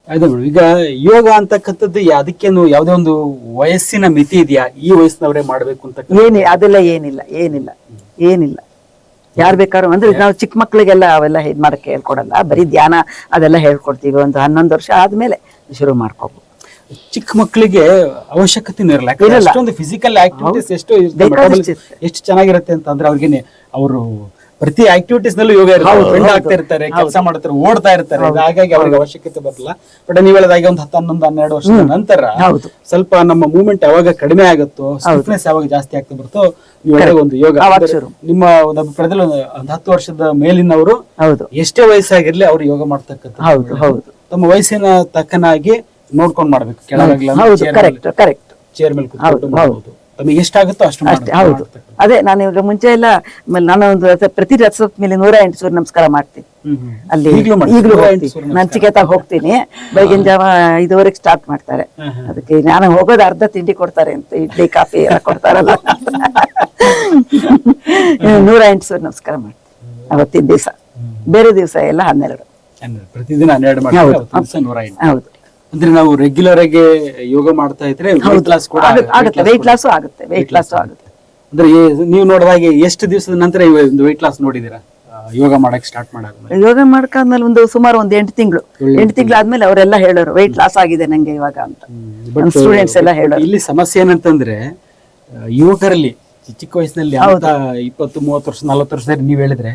ಅದೇ ಮೇಡಮ್, ಈಗ ಯೋಗ ಅಂತಕ್ಕಂಥದ್ದು ಅದಕ್ಕೇನು ಯಾವುದೇ ಒಂದು ವಯಸ್ಸಿನ ಮಿತಿ ಇದೆಯಾ? ಈ ವಯಸ್ಸಿನವರೇ ಮಾಡ್ಬೇಕು ಅಂತ? ಅದೆಲ್ಲ ಏನಿಲ್ಲ. ಯಾರು ಬೇಕಾದ್ರೂ ಅಂದ್ರೆ ನಾವು ಚಿಕ್ಕ ಮಕ್ಳಿಗೆಲ್ಲ ಅವೆಲ್ಲ ಮಾಡಕ್ಕೆ ಹೇಳ್ಕೊಡಲ್ಲ, ಬರೀ ಧ್ಯಾನ ಅದೆಲ್ಲ ಹೇಳ್ಕೊಡ್ತೀವಿ. ಒಂದು 11 ವರ್ಷ ಆದ್ಮೇಲೆ ಶುರು ಮಾಡ್ಕೋಬಹುದು. ಚಿಕ್ಕ ಮಕ್ಕಳಿಗೆ ಅವಶ್ಯಕತೆ ಇರಲ್ಲ, ಅಷ್ಟೊಂದು ಫಿಸಿಕಲ್ ಆಕ್ಟಿವಿಟೀಸ್ ಎಷ್ಟು ಚೆನ್ನಾಗಿರುತ್ತೆ ಅಂತಂದ್ರೆ ಅವ್ರಿಗೆ ಅವರು ಪ್ರತಿ ಆಕ್ಟಿವಿಟೀಸ್ ನಲ್ಲೂ ಯೋಗ ಫ್ರೆಂಡ್ ಆಗ್ತಾ ಇರ್ತಾರೆ, ಕೆಲಸ ಮಾಡ್ತಾರೆ, ಓಡ್ತಾ ಇರ್ತಾರೆ. ಹಾಗಾಗಿ ಅವ್ರಿಗೆ ಅವಶ್ಯಕತೆ ಬರಲ್ಲ. ಬಟ್ ನೀವು ಹೇಳೋದಾಗಿ ಒಂದು 11-12 ವರ್ಷದ ನಂತರ ಸ್ವಲ್ಪ ನಮ್ಮ ಮೂವ್ಮೆಂಟ್ ಯಾವಾಗ ಕಡಿಮೆ ಆಗುತ್ತೋ, ಸ್ಟಿಫ್ನೆಸ್ ಯಾವಾಗ ಜಾಸ್ತಿ ಆಗ್ತಾ ಬರುತ್ತೋ, ಒಂದು ಯೋಗ ನಿಮ್ಮ ಒಂದು ಅಭಿಪ್ರಾಯದಲ್ಲಿ ಒಂದು 10 ವರ್ಷದ ಮೇಲಿನವರು ಎಷ್ಟೇ ವಯಸ್ಸಾಗಿರ್ಲಿ ಅವ್ರು ಯೋಗ ಮಾಡ್ತಕ್ಕಂಥ ತಮ್ಮ ವಯಸ್ಸಿನ ತಕ್ಕನಾಗಿ ನೋಡ್ಕೊಂಡ್ ಮಾಡ್ಬೇಕು. ಕೆಳಗೆ ಚೇರ್ ಮೇಲೆ ಕೂತ್ಕೊಂಡು ಮಾಡಬಹುದು, ತಮಗೆ ಎಷ್ಟಾಗುತ್ತೋ ಅಷ್ಟು. ಹೌದು, ಅದೇ ನಾನು ಇವಾಗ ಮುಂಚೆ ಎಲ್ಲ ನಾನು ಒಂದು ಪ್ರತಿ ರಥದ ಮೇಲೆ 108 ಸೂರ್ಯ ನಮಸ್ಕಾರ ಮಾಡ್ತೀನಿ. ಅಲ್ಲಿ ಈಗಲೂ ನಾನು ಚಿಕ್ಕತಾಗ ಹೋಗ್ತೀನಿ. ಬೆಳಗಿನ ಜಾವ 5:15 ಸ್ಟಾರ್ಟ್ ಮಾಡ್ತಾರೆ. ಅದಕ್ಕೆ ನಾನು ಹೋಗೋದು ಅರ್ಧ ತಿಂಡಿ ಕೊಡ್ತಾರೆ ಅಂತ, ಇಡ್ಲಿ ಕಾಫಿ ಎಲ್ಲ ಕೊಡ್ತಾರಲ್ಲ. 108 ಸೂರ್ಯ ನಮಸ್ಕಾರ ಮಾಡ್ತೀನಿ ಅವತ್ತಿನ ದಿವಸ. ಬೇರೆ ದಿವಸ ಎಲ್ಲ 12. ಪ್ರತಿದಿನ 12 ಹೌದು. ಅಂದ್ರೆ ನಾವು ರೆಗ್ಯುಲರ್ ಆಗಿ ಯೋಗ ಮಾಡ್ತಾ ಇದ್ರೆ ವೆಯ್ಟ್ ಲಾಸ್ ಆಗುತ್ತೆ. ಅಂದ್ರೆ ನೀವು ನೋಡಿದಾಗೆ ಎಷ್ಟು ದಿವಸದ ನಂತರ ಒಂದು ವೆಯ್ಟ್ ಲಾಸ್ ನೋಡಿದೀರಾ ಯೋಗ ಮಾಡಕ್ ಸ್ಟಾರ್ಟ್ ಮಾಡಾದ್ಮೇಲೆ? ಯೋಗ ಮಾಡ್ಕಾದ್ಮೇಲೆ ಒಂದು ಸುಮಾರು 8 ತಿಂಗಳು ಆದ್ಮೇಲೆ ಅವರೆಲ್ಲ ಹೇಳೋರು ವೆಯ್ಟ್ ಲಾಸ್ ಆಗಿದೆ ನಂಗೆ ಇವಾಗ ಅಂತ. ಸ್ಟೂಡೆಂಟ್ಸ್ ಎಲ್ಲ ಹೇಳೋರು. ಇಲ್ಲಿ ಸಮಸ್ಯೆ ಏನಂತಂದ್ರೆ ಯುವಕರಲ್ಲಿ ಚಿಕ್ಕ ವಯಸ್ಸಿನಲ್ಲಿ 20-30 ವರ್ಷ 40 ವರ್ಷದಲ್ಲಿ ನೀವ್ ಹೇಳಿದ್ರೆ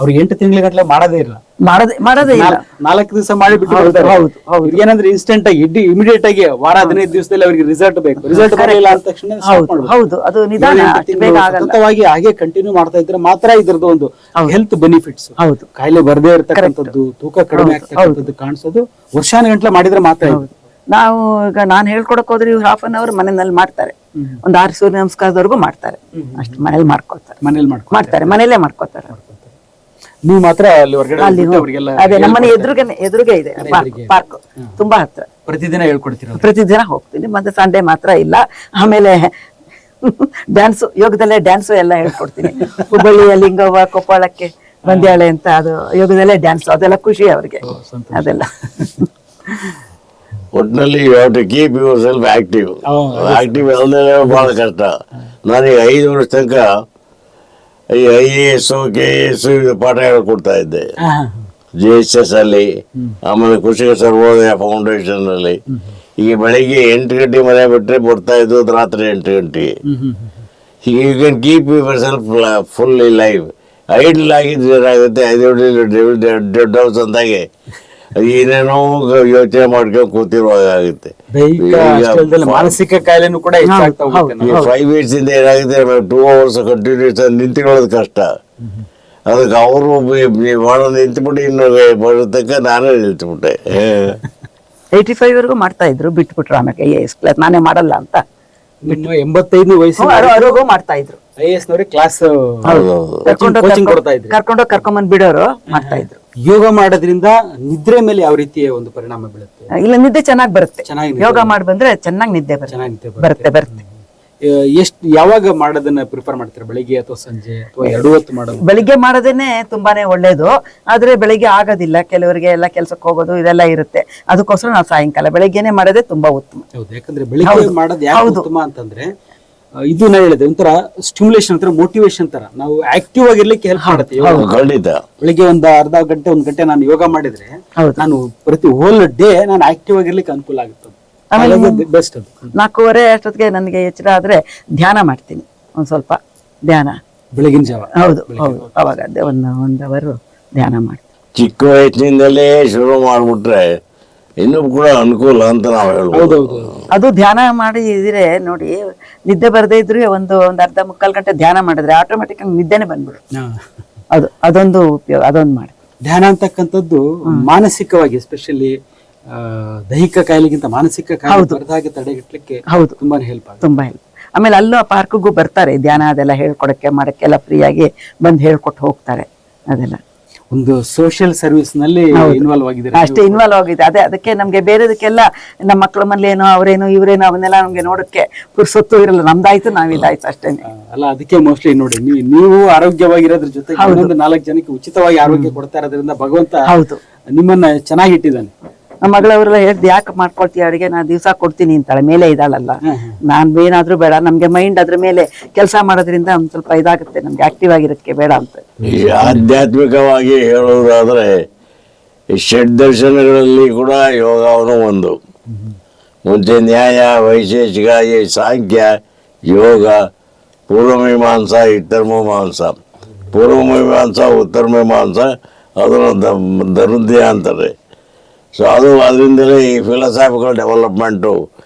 ಅವ್ರಿಗೆ 8 ತಿಂಗಳ ಮಾಡೋದೇ ಇಲ್ಲ. 4 ದಿವಸ ಮಾಡಿ ಬಿಟ್ಟು ಏನಂದ್ರೆ ಇನ್ಸ್ಟೆಂಟ್ ಆಗಿ ಇಮಿಡಿಯೇಟ್ ಆಗಿ ವಾರ 15 ದಿವಸದಲ್ಲಿ ಅವ್ರಿಗೆ ರಿಸಲ್ಟ್ ಬೇಕು. ರಿಸಲ್ಟ್ ಬರಲಿಲ್ಲ ಅಂದ ತಕ್ಷಣ ಹಾಗೆ ಕಂಟಿನ್ಯೂ ಮಾಡ್ತಾ ಇದ್ರೆ ಮಾತ್ರ ಇದ್ರದ್ದು ಒಂದು ಹೆಲ್ತ್ ಬೆನಿಫಿಟ್ಸ್, ಕಾಯಿಲೆ ಬರದೇ ಇರತಕ್ಕಂಥದ್ದು, ತೂಕ ಕಡಿಮೆ ಆಗ್ತಕ್ಕಂಥದ್ದು ಕಾಣಿಸೋದು ವರ್ಷಾನುಗಂಟ್ಲೆ ಮಾಡಿದ್ರೆ ಮಾತ್ರ. ನಾವು ಈಗ ನಾನು ಹೇಳ್ಕೊಡಕ್ ಹೋದ್ರೆ ಇವ್ರು 1/2 an hour ಮನೆಯಲ್ಲಿ ಮಾಡ್ತಾರೆ. ಒಂದು 6 ಸೂರ್ಯ ನಮಸ್ಕಾರದವರೆಗೂ ಮಾಡ್ತಾರೆ. ಅಷ್ಟು ಮನೇಲಿ ಮಾಡ್ಕೊತಾರೆ, ಮನೇಲೆ ಮಾಡ್ಕೊತಾರೆ. ನೀವು ಮಾತ್ರ ಅಲ್ಲಿ ಹೊರಗಡೆ ಅದೇ ನಮ್ಮನೆ ಎದುರುಗೆ ಇದೆ ಪಾರ್ಕ್, ತುಂಬಾ ಹತ್ರ. ಪ್ರತಿದಿನ ಹೇಳ್ಕೊಡ್ತೀರ? ಪ್ರತಿದಿನ ಹೋಗ್ತೀನಿ. ಮತ್ತೆ ಸಂಡೇ ಮಾತ್ರ ಇಲ್ಲ. ಆಮೇಲೆ ಡ್ಯಾನ್ಸು, ಯೋಗದಲ್ಲೇ ಡ್ಯಾನ್ಸು ಎಲ್ಲ ಹೇಳ್ಕೊಡ್ತೀನಿ. ಹುಬ್ಬಳ್ಳಿಯ ಲಿಂಗವ್ವ, ಕೊಪ್ಪಳಕ್ಕೆ ಬಂದ್ಯಾಳೆ ಅಂತ, ಅದು ಯೋಗದಲ್ಲೇ ಡ್ಯಾನ್ಸ್, ಅದೆಲ್ಲ ಖುಷಿ ಅವ್ರಿಗೆ ಅದೆಲ್ಲ. ಒಟ್ಟಿನಲ್ಲಿ you have to keep yourself active ಅಲ್ಲದೆ ಬಹಳ ಕಷ್ಟ. ನಾನೀಗ 5 ವರ್ಷ ತನಕ IAS KAS ಪಾಠ ಹೇಳ್ಕೊಡ್ತಾ ಇದ್ದೆ JSS ಅಲ್ಲಿ, ಆಮೇಲೆ ಕೃಷಿಕ ಸರ್ವೋದಯ ಫೌಂಡೇಶನ್ ಅಲ್ಲಿ. ಈಗ ಬೆಳಿಗ್ಗೆ 8 ಗಂಟೆ ಮನೆ ಬಿಟ್ಟರೆ ಬರ್ತಾ ಇದ್ದು ರಾತ್ರಿ 8 ಗಂಟೆ. You can keep yourself fully live. Idle ಆಗಿದ್ರೆ ಏನಾಗುತ್ತೆ, ದೊಡ್ಡ ಹೌಸ್ ಅಂದಾಗೆ ಏನೇನೋ ಯೋಚನೆ ಮಾಡ್ಕೊಂಡು ಕೂತಿರುವಾಗ ಆಗುತ್ತೆ. ಮಾನಸಿಕ ಕಾಯಿಲೆನೂ ಕೂಡ 5 years ಇಂದ ಏನಾಗುತ್ತೆ, 2 hours ಕಂಟಿನ್ಯೂಸ್ ನಿಂತ್ಕೊಳ್ಳೋದು ಕಷ್ಟ. ಅದಕ್ಕೆ ಅವರು ಭಾಳ ನಿಂತುಬಿಟ್ಟು ಇನ್ನು ಬರೋದಕ್ಕೆ ನಾನೇ ನಿಂತುಬಿಟ್ಟೆ. 85 ವರೆಗೂ ಮಾಡ್ತಾ ಇದ್ರು, ಬಿಟ್ಬಿಟ್ರು. ಆಮೇಲೆ IAS ಕ್ಲಾಸ್ ನಾನೇ ಮಾಡಲ್ಲ ಅಂತ 85 ವಯಸ್ಸು ಮಾಡ್ತಾ ಇದ್ರು. IAS ನವರಿಗೆ ಕ್ಲಾಸ್ ಕರ್ಕೊಂಡ್ ಬಿಡೋರು ಮಾಡ್ತಾ ಇದ್ರು. ಯೋಗ ಮಾಡೋದ್ರಿಂದ ನಿದ್ರೆ ಮೇಲೆ ಯಾವ ರೀತಿಯ ಒಂದು ಪರಿಣಾಮ ಬೀಳುತ್ತೆ? ಇಲ್ಲ, ನಿದ್ದೆ ಚೆನ್ನಾಗಿ ಬರುತ್ತೆ. ಯೋಗ ಮಾಡಿ ಬಂದ್ರೆ ಚೆನ್ನಾಗಿ ನಿದ್ದೆ ಬರುತ್ತೆ. ಯಾವಾಗ ಮಾಡೋದನ್ನ ಪ್ರಿಫರ್ ಮಾಡ್ತಾರೆ? ಬೆಳಿಗ್ಗೆ ಅಥವಾ ಸಂಜೆ ಅಥವಾ 2 ಹೊತ್ತು ಮಾಡೋದು? ಬೆಳಿಗ್ಗೆ ಮಾಡೋದೇನೆ ತುಂಬಾನೇ ಒಳ್ಳೇದು. ಆದ್ರೆ ಬೆಳಿಗ್ಗೆ ಆಗೋದಿಲ್ಲ, ಕೆಲವರಿಗೆ ಎಲ್ಲ ಕೆಲ್ಸಕ್ಕೆ ಹೋಗೋದು ಇದೆಲ್ಲ ಇರುತ್ತೆ. ಅದಕ್ಕೋಸ್ಕರ ನಾವು ಸಾಯಂಕಾಲ, ಬೆಳಿಗ್ಗೆನೆ ಮಾಡೋದೇ ತುಂಬಾ ಉತ್ತಮ. ಹೌದು, ಯಾಕಂದ್ರೆ ಬೆಳಿಗ್ಗೆ ಮಾಡೋದು ಯಾಕೆ ಉತ್ತಮ ಅಂತಂದ್ರೆ, ಇದು ನಾ ಹೇಳಿದೆ ಒಂಥರ ಸ್ಟಿಮ್ಯುಲೇಷನ್, ಒಂಥರ ಮೋಟಿವೇಶನ್ ತರ ನಾವು ಆಕ್ಟಿವ್ ಆಗಿರ್ಲಿಕ್ಕೆ ಹೆಲ್ಪ್ ಮಾಡುತ್ತೆ. ಬೆಳಿಗ್ಗೆ ಒಂದು ಅರ್ಧ ಗಂಟೆ 1 ಗಂಟೆ ನಾನು ಯೋಗ ಮಾಡಿದ್ರೆ ನಾನು ಪ್ರತಿ ಹೋಲ್ ಡೇ ನಾನು ಆಕ್ಟಿವ್ ಆಗಿರ್ಲಿಕ್ಕೆ ಅನುಕೂಲ ಆಗುತ್ತೆ. ಬೆಸ್ಟ್. 4:15 ಅಷ್ಟೊತ್ತಿಗೆ ನನಗೆ ಎಚ್ಚರ ಆದ್ರೆ ಧ್ಯಾನ ಮಾಡ್ತೀನಿ, ಒಂದ್ ಸ್ವಲ್ಪ ಧ್ಯಾನ ಬೆಳಗಿನ ಜಾವ. ಹೌದು, ಅವಾಗ 1 hour ಧ್ಯಾನ ಮಾಡ್ತೀನಿ. ಚಿಕ್ಕ ವಯಸ್ಸಿನಿಂದಲೇ ಶುರು ಮಾಡ್ಬಿಟ್ರೆ ಇನ್ನೂ ಕೂಡ ಅನುಕೂಲ ಅಂತ ನಾವು ಹೇಳ್ಬೋದು. ಅದು ಧ್ಯಾನ ಮಾಡಿದ್ರೆ ನೋಡಿ, ನಿದ್ದೆ ಬರದೇ ಇದ್ರು ಒಂದು ಅರ್ಧ ಮುಕ್ಕಾಲು ಗಂಟೆ ಧ್ಯಾನ ಮಾಡಿದ್ರೆ ಆಟೋಮೆಟಿಕ್ ಆಗಿ ನಿದ್ದೆನೆ ಬಂದ್ಬಿಡು. ಅದೊಂದು ಉಪಯೋಗ, ಅದೊಂದು ಮಾಡಿ. ಧ್ಯಾನ ಅಂತಕ್ಕಂಥದ್ದು ಮಾನಸಿಕವಾಗಿ, ಎಸ್ಪೆಷಲಿ ದೈಹಿಕ ಕಾಯಿಲೆಗಿಂತ ಮಾನಸಿಕ ಕಾಯಿಲೆ ಬರದಾಗೆ ತಡೆಗಟ್ಟಲಿಕ್ಕೆ ತುಂಬಾನೇ ಹೆಲ್ಪ್ ಆಗುತ್ತೆ. ತುಂಬಾ ಹೆಲ್ಪ್. ಆಮೇಲೆ ಅಲ್ಲೂ ಆ ಪಾರ್ಕ್ಗೂ ಬರ್ತಾರೆ, ಧ್ಯಾನ ಅದೆಲ್ಲ ಹೇಳ್ಕೊಡಕ್ಕೆ ಮಾಡಕ್ಕೆಲ್ಲ ಫ್ರೀಯಾಗಿ ಬಂದು ಹೇಳ್ಕೊಟ್ಟು ಹೋಗ್ತಾರೆ. ಅದೆಲ್ಲ ಒಂದು ಸೋಷಿಯಲ್ ಸರ್ವಿಸ್ ನಲ್ಲಿ ಇನ್ವಾಲ್ವ್ ಆಗಿದ್ದಾರೆ. ಅಷ್ಟೇ ಇನ್ವಾಲ್ವ್ ಆಗಿದೆ. ಅದಕ್ಕೆ ನಮ್ಗೆ ಬೇರೆದಕ್ಕೆಲ್ಲ ನಮ್ಮ ಮಕ್ಳ ಮನೇಲೇನೋ ಅವರೇನೋ ಇವರೇನೋ ಅವನ್ನೆಲ್ಲ ನಮ್ಗೆ ನೋಡಕ್ಕೆ ಪುರ್ಸೊತ್ತು ಇರಲ್ಲ. ನಮ್ದಾಯ್ತು ನಾವಿದಾಯ್ತು ಅಷ್ಟೇನೆ ಅಲ್ಲ. ಅದಕ್ಕೆ ಮೋಸ್ಟ್ಲಿ ನೋಡಿ, ನೀವು ಆರೋಗ್ಯವಾಗಿರೋದ್ರ ಜೊತೆಗೆ 4 ಜನಕ್ಕೆ ಉಚಿತವಾಗಿ ಆರೋಗ್ಯ ಕೊಡ್ತಾ ಇರೋದ್ರಿಂದ ಭಗವಂತ ನಿಮ್ಮನ್ನ ಚೆನ್ನಾಗಿಟ್ಟಿದ್ದಾನೆ. ನಮ್ಮ ಮಗಳವರೆಲ್ಲ ಹೇಳ್ದು ಯಾಕೆ ಮಾಡ್ಕೊಳ್ತೀಯ ಅಡಿಗೆ, ನಾ ದಿವ್ಸ ಕೊಡ್ತೀನಿ ಅಂತಾಳೆ. ಮೇಲೆ ಇದ್ದಾಳಲ್ಲ, ನಾನ್ ಏನಾದ್ರೂ ಬೇಡ, ನಮ್ಗೆ ಮೈಂಡ್ ಅದ್ರ ಮೇಲೆ ಕೆಲಸ ಮಾಡೋದ್ರಿಂದ ಒಂದ್ ಸ್ವಲ್ಪ ಇದಾಗುತ್ತೆ, ನಮ್ಗೆ ಆಕ್ಟಿವ್ ಆಗಿರೋದಕ್ಕೆ ಬೇಡ ಅಂತ. ಈ ಆಧ್ಯಾತ್ಮಿಕವಾಗಿ ಹೇಳುವುದಾದ್ರೆ ಈ ಷಡ್ ದರ್ಶನಗಳಲ್ಲಿ ಕೂಡ ಯೋಗವನ್ನು ಒಂದು. ಮುಂಚೆ ನ್ಯಾಯ, ವೈಶೇಷಿಕ, ಈ ಸಾಂಖ್ಯ, ಯೋಗ, ಪೂರ್ವಮೀಮಾಂಸ, ಉತ್ತರಮೀಮಾಂಸ. ಪೂರ್ವಮೀಮಾಂಸ, ಉತ್ತರಮೀಮಾಂಸ ಅದನ್ನು ಧನುರ್ಧ್ಯ ಅಂತಾರೆ. ಸೊ ಅದು ಅದರಿಂದಲೇ ಈ ಫಿಲಾಸಾಫಿಕಲ್ ಡೆವಲಪ್ಮೆಂಟು,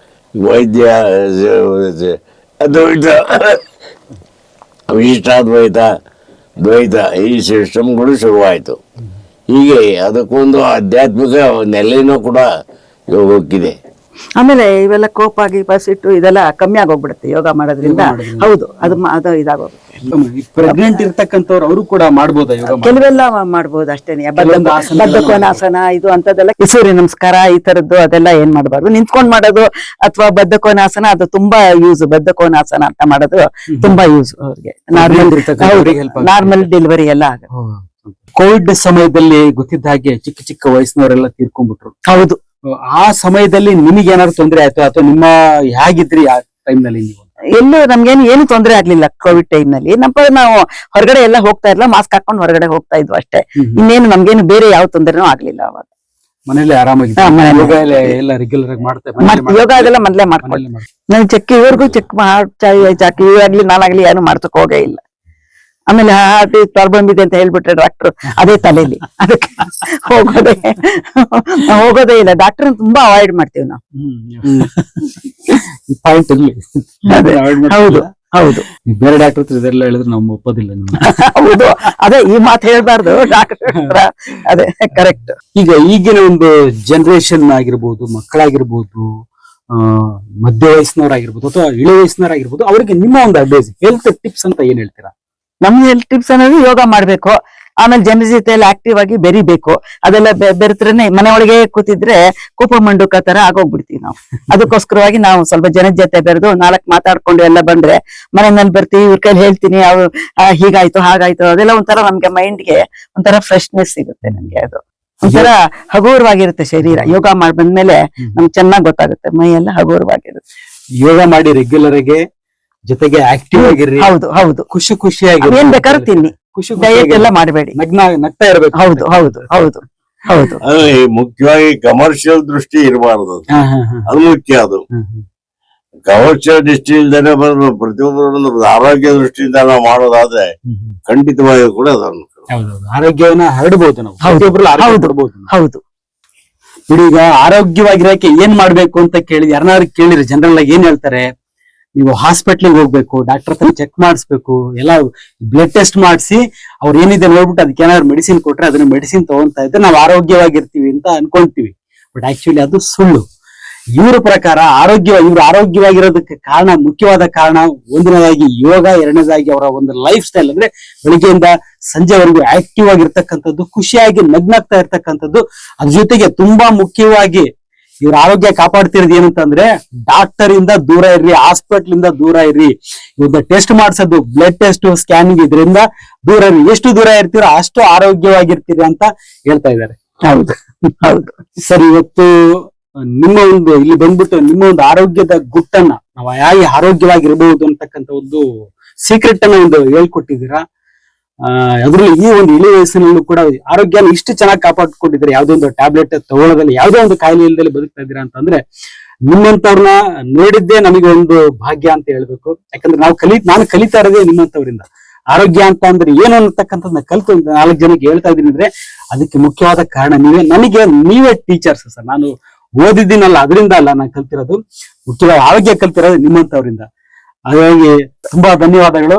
ವೈದ್ಯ, ಅದ್ವೈತ, ವಿಶಿಷ್ಟಾದ್ವೈತ, ದ್ವೈತ, ಈ ಸಿಸ್ಟಮ್ಗಳು ಶುರುವಾಯಿತು. ಹೀಗೆ ಅದಕ್ಕೊಂದು ಆಧ್ಯಾತ್ಮಿಕ ನೆಲೆನೂ ಕೂಡ ಯೋಗಕ್ಕಿದೆ. ಆಮೇಲೆ ಇವೆಲ್ಲ ಕೋಪ ಗೀಪ ಸಿಟ್ಟು ಇದೆಲ್ಲ ಕಮ್ಮಿ ಆಗೋಗ್ಬಿಡುತ್ತೆ ಯೋಗ ಮಾಡೋದ್ರಿಂದ. ಹೌದು, ಅದು ಇದಾಗೋಗುತ್ತೆ. ಪ್ರೆಗ್ನೆಂಟ್ ಇರ್ತಕ್ಕಂಥವ್ರು ಅವರು ಕೂಡ ಮಾಡ್ಬೋದಾ ಯೋಗ? ಕೆಲವೆಲ್ಲ ಮಾಡ್ಬೋದು ಅಷ್ಟೇನೆ. ಬದ್ಧಕೋನಾಸನ ಇದು ಅಂತದೆಲ್ಲ, ಸೂರ್ಯ ನಮಸ್ಕಾರ ಈ ತರದ್ದು ಅದೆಲ್ಲ ಏನ್ ಮಾಡಬಾರ್ದು. ನಿಂತ್ಕೊಂಡ್ ಮಾಡೋದು ಅಥವಾ ಬದ್ಧಕೋನಾಸನ ಅದು ತುಂಬಾ ಯೂಸ್. ಬದ್ಧಕೋನಾಸನ ಅಂತ ಮಾಡೋದು ತುಂಬಾ ಯೂಸ್ ಅವ್ರಿಗೆ. ನಾರ್ಮಲ್ ಡೆಲಿವರಿ ಎಲ್ಲ ಆಗುತ್ತೆ. ಕೋವಿಡ್ ಸಮಯದಲ್ಲಿ ಗೊತ್ತಿದ್ದ ಹಾಗೆ ಚಿಕ್ಕ ಚಿಕ್ಕ ವಯಸ್ಸಿನವರೆಲ್ಲ ತೀರ್ಕೊಂಡ್ಬಿಟ್ರು. ಹೌದು. ಆ ಸಮಯದಲ್ಲಿ ನಿಮಗೆ ಏನಾದ್ರು ತೊಂದರೆ ಆಯ್ತು ಅಥವಾ ನಿಮ್ಮ ಹೇಗಿದ್ರಿ ಆ ಟೈಮ್ ನಲ್ಲಿ ನೀವು? ಎಲ್ಲೂ ನಮ್ಗೇನು ತೊಂದರೆ ಆಗ್ಲಿಲ್ಲ ಕೋವಿಡ್ ಟೈಮ್ ನಲ್ಲಿ. ನಾವು ಹೊರಗಡೆ ಎಲ್ಲ ಹೋಗ್ತಾ ಇರ್ಲಿಲ್ಲ, ಮಾಸ್ಕ್ ಹಾಕೊಂಡು ಹೊರಗಡೆ ಹೋಗ್ತಾ ಇದ್ವು ಅಷ್ಟೇ. ಇನ್ನೇನು ನಮ್ಗೇನು ಬೇರೆ ಯಾವ ತೊಂದರೆನೂ ಆಗ್ಲಿಲ್ಲ ಅವಾಗ. ಮನೇಲಿ ಆರಾಮಾಗಿ ಎಲ್ಲ ರೆಗ್ಯುಲರ್ ಆಗಿ ಯೋಗ ಅದೆಲ್ಲ ಮೊದ್ಲೇ ಮಾಡ್ಕೊಳ್ಳಿ. ನಾವು ಇವ್ರಿಗೂ ಚೆಕ್ ಚಾಕಿ ಇವಾಗ್ಲಿ ನಾನಾಗ್ಲಿ ಏನು ಮಾಡ್ಸಕ್ ಹೋಗೇ ಇಲ್ಲ. ಆಮೇಲೆ ಹಾರ್ಟ್ ಪ್ರಾಬ್ಲಮ್ ಇದೆ ಅಂತ ಹೇಳ್ಬಿಟ್ರೆ ಡಾಕ್ಟರ್ ಅದೇ ತಲೆಯಲ್ಲಿ, ಅದಕ್ಕೆ ಹೋಗೋದೇ ಇಲ್ಲ. ಡಾಕ್ಟರ್ ತುಂಬಾ ಅವಾಯ್ಡ್ ಮಾಡ್ತೀವಿ ನಾವು. ಹೌದು ಹೌದು. ಬೇರೆ ಡಾಕ್ಟರ್ ಹತ್ರ ಇದೆಲ್ಲ ಹೇಳಿದ್ರೆ ನಾವು ಒಪ್ಪೋದಿಲ್ಲ. ಹೌದು, ಅದೇ ಈ ಮಾತು ಹೇಳ್ಬಾರ್ದು ಡಾಕ್ಟರ್. ಅದೇ ಕರೆಕ್ಟ್. ಈಗ ಈಗಿನ ಒಂದು ಜನರೇಷನ್ ಆಗಿರ್ಬೋದು, ಮಕ್ಕಳಾಗಿರ್ಬೋದು, ಮಧ್ಯ ವಯಸ್ಸಿನವರಾಗಿರ್ಬೋದು ಅಥವಾ ಇಳಿ ವಯಸ್ಸಿನವರಾಗಿರ್ಬೋದು, ಅವ್ರಿಗೆ ನಿಮ್ಮ ಒಂದು ಅಡ್ವೈಸ್, ಹೆಲ್ತ್ ಟಿಪ್ಸ್ ಅಂತ ಏನ್ ಹೇಳ್ತೀರಾ? ನಮ್ಗೆ ಹೆಲ್ತ್ ಟಿಪ್ಸ್ ಅನ್ನೋದು ಯೋಗ ಮಾಡ್ಬೇಕು, ಆಮೇಲೆ ಜನರ ಜೊತೆ ಎಲ್ಲ ಆಕ್ಟಿವ್ ಆಗಿ ಬೆರಿಬೇಕು. ಅದೆಲ್ಲ ಬೆರೆತ್ರೇನೆ ಮನೆ ಒಳಗೆ ಕೂತಿದ್ರೆ ಕೂಪ ಮಂಡುಕ ತರ ಆಗೋಗ್ಬಿಡ್ತೀವಿ ನಾವು. ಅದಕ್ಕೋಸ್ಕರವಾಗಿ ನಾವು ಸ್ವಲ್ಪ ಜನದ ಜೊತೆ ಬೆರೆದು 4 ಮಾತಾಡ್ಕೊಂಡು ಎಲ್ಲ ಬಂದ್ರೆ ಮನೆಯಲ್ಲಿ ಬರ್ತೀವಿ, ಇವ್ರ ಕೈಲಿ ಹೇಳ್ತೀನಿ, ಅವ್ರು ಹೀಗಾಯ್ತು ಹಾಗಾಯ್ತು, ಅದೆಲ್ಲ ಒಂಥರ ನಮ್ಗೆ ಮೈಂಡ್ಗೆ ಒಂಥರ ಫ್ರೆಶ್ನೆಸ್ ಸಿಗುತ್ತೆ. ನಮ್ಗೆ ಅದು ಒಂಥರ ಹಗುರವಾಗಿರುತ್ತೆ ಶರೀರ. ಯೋಗ ಮಾಡಿ ಬಂದ್ಮೇಲೆ ನಮ್ಗೆ ಚೆನ್ನಾಗ್ ಗೊತ್ತಾಗುತ್ತೆ, ಮೈ ಎಲ್ಲ ಹಗುರವಾಗಿರುತ್ತೆ. ಯೋಗ ಮಾಡಿ ರೆಗ್ಯುಲರ್ ಆಗಿ, ಜೊತೆಗೆ ಆಕ್ಟಿವ್ ಆಗಿರ್ರಿ. ಹೌದು ಹೌದು. ಖುಷಿಯಾಗಿ ಏನ್ ಬೇಕಾದ್ರೂ ತಿನ್ನಿ, ಡಯಟ್ ಎಲ್ಲ ಮಾಡಬೇಡಿ, ನಗ್ತಾ ಇರ್ಬೇಕು. ಹೌದು ಹೌದು ಹೌದು ಹೌದು. ಮುಖ್ಯವಾಗಿ ಕಮರ್ಷಿಯಲ್ ದೃಷ್ಟಿ ಇರಬಾರ್ದು, ಅದು ಮುಖ್ಯ. ಅದು ಕಮರ್ಷಿಯಲ್ ದೃಷ್ಟಿ ಇಲ್ದೇನೆ ಪ್ರತಿಯೊಬ್ಬರು ಆರೋಗ್ಯ ದೃಷ್ಟಿಯಿಂದ ನಾವು ಮಾಡೋದಾದ್ರೆ ಖಂಡಿತವಾಗಿ ಕೂಡ ಅದನ್ನು ಆರೋಗ್ಯವನ್ನ ಹರಡಬಹುದು ನಾವು. ಹೌದು. ಬಿಡಿ, ಈಗ ಆರೋಗ್ಯವಾಗಿರಕ್ಕೆ ಏನ್ ಮಾಡ್ಬೇಕು ಅಂತ ಕೇಳಿ ಯಾರನ್ನಾರು ಕೇಳಿರಿ, ಜನರಲ್ ಆಗಿ ಏನ್ ಹೇಳ್ತಾರೆ? ನೀವು ಹಾಸ್ಪಿಟ್ಲಿಗೆ ಹೋಗ್ಬೇಕು, ಡಾಕ್ಟರ್ ಹತ್ರ ಚೆಕ್ ಮಾಡಿಸ್ಬೇಕು, ಎಲ್ಲ ಬ್ಲಡ್ ಟೆಸ್ಟ್ ಮಾಡಿಸಿ ಅವ್ರು ಏನಿದೆ ನೋಡ್ಬಿಟ್ಟು ಅದಕ್ಕೆ ಏನಾದ್ರು ಮೆಡಿಸಿನ್ ಕೊಟ್ರೆ ಅದನ್ನ ಮೆಡಿಸಿನ್ ತಗೊಂತಾ ಇದ್ರೆ ನಾವು ಆರೋಗ್ಯವಾಗಿರ್ತೀವಿ ಅಂತ ಅನ್ಕೊಂತೀವಿ. ಬಟ್ ಆಕ್ಚುಲಿ ಅದು ಸುಳ್ಳು. ಇವ್ರ ಪ್ರಕಾರ ಇವ್ರು ಆರೋಗ್ಯವಾಗಿರೋದಕ್ಕೆ ಕಾರಣ, ಮುಖ್ಯವಾದ ಕಾರಣ ಒಂದನೇದಾಗಿ ಯೋಗ, ಎರಡನೇದಾಗಿ ಅವರ ಒಂದು ಲೈಫ್ ಸ್ಟೈಲ್. ಅಂದ್ರೆ ಬೆಳಿಗ್ಗೆಯಿಂದ ಸಂಜೆವರೆಗೂ ಆಕ್ಟಿವ್ ಆಗಿರ್ತಕ್ಕಂಥದ್ದು, ಖುಷಿಯಾಗಿ ನಗ್ನಾಗ್ತಾ ಇರ್ತಕ್ಕಂಥದ್ದು. ಅದ್ರ ಜೊತೆಗೆ ತುಂಬಾ ಮುಖ್ಯವಾಗಿ ಇವ್ರ ಆರೋಗ್ಯ ಕಾಪಾಡ್ತಿರೋದು ಏನಂತಂದ್ರೆ ಡಾಕ್ಟರ್ ಇಂದ ದೂರ ಇರ್ರಿ, ಹಾಸ್ಪಿಟಲ್ ಇಂದ ದೂರ ಇರ್ರಿ. ಇವ್ರದ್ದು ಟೆಸ್ಟ್ ಮಾಡ್ಸೋದು, ಬ್ಲಡ್ ಟೆಸ್ಟ್, ಸ್ಕ್ಯಾನಿಂಗ್, ಇದರಿಂದ ದೂರ ಇರ್ರಿ. ಎಷ್ಟು ದೂರ ಇರ್ತೀರೋ ಅಷ್ಟು ಆರೋಗ್ಯವಾಗಿರ್ತೀರಿ ಅಂತ ಹೇಳ್ತಾ ಇದ್ದಾರೆ. ಹೌದು ಹೌದು ಸರ್, ಇವತ್ತು ನಿಮ್ಮ ಒಂದು ಇಲ್ಲಿ ಬಂದ್ಬಿಟ್ಟು ನಿಮ್ಮ ಒಂದು ಆರೋಗ್ಯದ ಗುಟ್ಟನ್ನ, ನಾವು ಹೇಗೆ ಆರೋಗ್ಯವಾಗಿರ್ಬಹುದು ಅಂತಕ್ಕಂಥ ಒಂದು ಸೀಕ್ರೆಟ್ ಅನ್ನ ಒಂದು ಹೇಳ್ಕೊಟ್ಟಿದ್ದೀರಾ. ಅದ್ರಲ್ಲಿ ಈ ಒಂದು ಇಳಿ ವಯಸ್ಸಿನಲ್ಲೂ ಕೂಡ ಆರೋಗ್ಯನ ಇಷ್ಟು ಚೆನ್ನಾಗಿ ಕಾಪಾಡ್ಕೊಂಡಿದ್ರೆ, ಯಾವ್ದೋ ಒಂದು ಟ್ಯಾಬ್ಲೆಟ್ ತಗೊಳ್ಳೋದಲ್ಲಿ, ಯಾವ್ದೋ ಒಂದು ಕಾಯಿಲೆ ಇಲ್ದಲ್ಲಿ ಬದುಕ್ತಾ ಇದ್ದೀರಾ ಅಂತಂದ್ರೆ ನಿಮ್ಮಂತವ್ರನ್ನ ನೋಡಿದ್ದೇ ನಮಗೆ ಒಂದು ಭಾಗ್ಯ ಅಂತ ಹೇಳ್ಬೇಕು. ಯಾಕಂದ್ರೆ ನಾನು ಕಲಿತಾ ಇರೋದೇ ನಿಮ್ಮಂತವ್ರಿಂದ. ಆರೋಗ್ಯ ಅಂತ ಅಂದ್ರೆ ಏನು ಅನ್ನತಕ್ಕಂಥದ್ದನ್ನ ಕಲ್ತು 4 ಜನಕ್ಕೆ ಹೇಳ್ತಾ ಇದೀನಿ ಅಂದ್ರೆ ಅದಕ್ಕೆ ಮುಖ್ಯವಾದ ಕಾರಣ ನೀವೇ ಟೀಚರ್ಸ್ ಸರ್. ನಾನು ಓದಿದ್ದೀನಲ್ಲ, ಅದರಿಂದ ಅಲ್ಲ ನಾನು ಕಲ್ತಿರೋದು, ಮುಖ್ಯವಾಗಿ ಆರೋಗ್ಯ ಕಲ್ತಿರೋದು ನಿಮ್ಮಂತವ್ರಿಂದ. ಹಾಗಾಗಿ ತುಂಬಾ ಧನ್ಯವಾದಗಳು.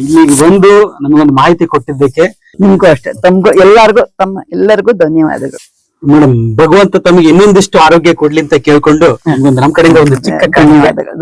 ಇಲ್ಲಿಗೆ ಬಂದು ನಮಗೊಂದು ಮಾಹಿತಿ ಕೊಟ್ಟಿದ್ದಕ್ಕೆ. ನಿಮ್ಗೂ ಅಷ್ಟೇ, ತಮ್ಗೂ ಎಲ್ಲರಿಗೂ ಧನ್ಯವಾದಗಳು ಮೇಡಮ್. ಭಗವಂತ ತಮಗೆ ಇನ್ನೊಂದಿಷ್ಟು ಆರೋಗ್ಯ ಕೊಡ್ಲಿ ಅಂತ ಕೇಳ್ಕೊಂಡು ನಮ್ಮ ಕಡೆಯಿಂದ ಒಂದು ಚಿಕ್ಕ ಧನ್ಯವಾದಗಳು.